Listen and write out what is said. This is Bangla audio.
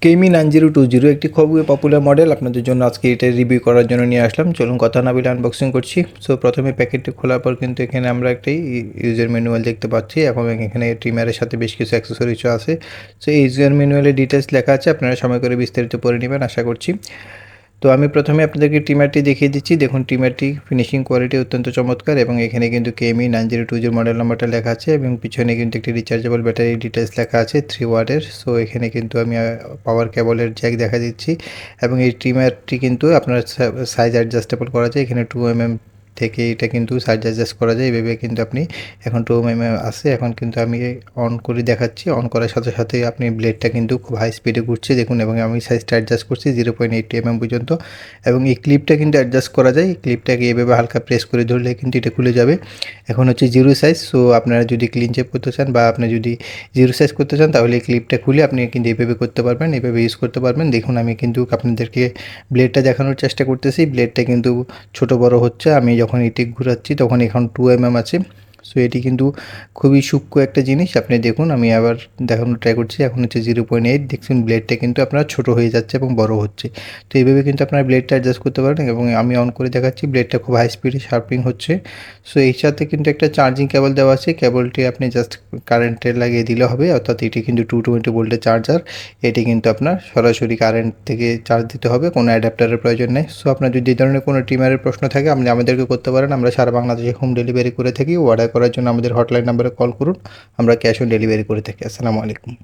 কেমি 9020 একটি খুবই পপুলার মডেল। আপনাদের জন্য আজকে এটা রিভিউ করার জন্য নিয়ে আসলাম। চলুন কথা না বলে আনবক্সিং করছি। সো প্রথমে প্যাকেটটি খোলার পর কিন্তু এখানে আমরা একটি ইউজার ম্যানুয়াল দেখতে পাচ্ছি এবং এখানে ট্রিমারের সাথে বেশ কিছু অ্যাক্সেসরিজও আছে। সো এই ইউজার ম্যানুয়ালে ডিটেলস লেখা আছে, আপনারা সময় করে বিস্তারিত পড়ে নেবেন আশা করছি। তো আমি প্রথমে আপনাদেরকে ট্রিমারটি দেখিয়ে দিচ্ছি। দেখুন ট্রিমারটি ফিনিশিং কোয়ালিটি অত্যন্ত চমৎকার এবং এখানে কিন্তু কেমি 9020 মডেল নাম্বারটা লেখা আছে এবং পিছনে কিন্তু একটি রিচার্জেবল ব্যাটারি ডিটেলস লেখা আছে 3 ওয়াটের। সো এখানে কিন্তু আমি পাওয়ার কেবলের জ্যাক দেখা দিচ্ছি এবং এই ট্রিমারটি কিন্তু আপনার সাইজ অ্যাডজাস্টেবল করা যায়। এখানে 2 mm থেকে এটা কিন্তু সাইজ অ্যাডজাস্ট করা যায়। এইভাবে কিন্তু আপনি এখন 2 mm আছে। এখন কিন্তু আমি অন করে দেখাচ্ছি। অন করার সাথে সাথে আপনি ব্লেডটা কিন্তু খুব হাই স্পিডে ঘুরছে দেখুন, এবং আমি সাইজটা অ্যাডজাস্ট করছি 0.8 mm পর্যন্ত। এবং এই ক্লিপটা কিন্তু অ্যাডজাস্ট করা যায়। এই ক্লিপটাকে এভাবে হালকা প্রেস করে ধরলে কিন্তু এটা খুলে যাবে। এখন হচ্ছে জিরো সাইজ। সো আপনারা যদি ক্লিন শেপ করতে চান বা আপনি যদি জিরো সাইজ করতে চান তাহলে এই ক্লিপটা খুলে আপনি কিন্তু এভাবে করতে পারবেন, এভাবে ইউজ করতে পারবেন। দেখুন আমি কিন্তু আপনাদেরকে ব্লেডটা দেখানোর চেষ্টা করতেছি। ব্লেডটা কিন্তু ছোট বড় হচ্ছে। আমি যখন এটি ঘোরাচ্ছি তখন এখন 2 mm আছে। সো এটি কিন্তু খুবই সূক্ষ্ম একটা জিনিস। আপনি দেখুন আমি আবার দেখানোর ট্রাই করছি। এখন হচ্ছে 0.8। দেখছেন ব্লেডটা কিন্তু আপনার ছোট হয়ে যাচ্ছে এবং বড় হচ্ছে। তো এইভাবে কিন্তু আপনার ব্লেডটা অ্যাডজাস্ট করতে পারেন এবং আমি অন করে দেখাচ্ছি ব্লেডটা খুব হাই স্পিডে শার্পিং হচ্ছে। সো এর সাথে কিন্তু একটা চার্জিং কেবল দেওয়া আছে। কেবলটি আপনি জাস্ট কারেন্টে লাগিয়ে দিলে হবে, অর্থাৎ এটি কিন্তু 220 ভোল্টের চার্জার। এটি কিন্তু আপনার সরাসরি কারেন্ট থেকে চার্জ দিতে হবে, কোনো অ্যাডাপ্টারের প্রয়োজন নেই। সো আপনার যদি এই ধরনের কোনো ট্রিমারের প্রশ্ন থাকে আপনি আমাদেরকে করতে পারেন। আমরা সারা বাংলাদেশে হোম ডেলিভারি করে থাকি। অর্ডার করার জন্য আমাদের হটলাইন নাম্বারে কল করুন, আমরা ক্যাশ অন ডেলিভারি করে থাকি। আসসালামু আলাইকুম।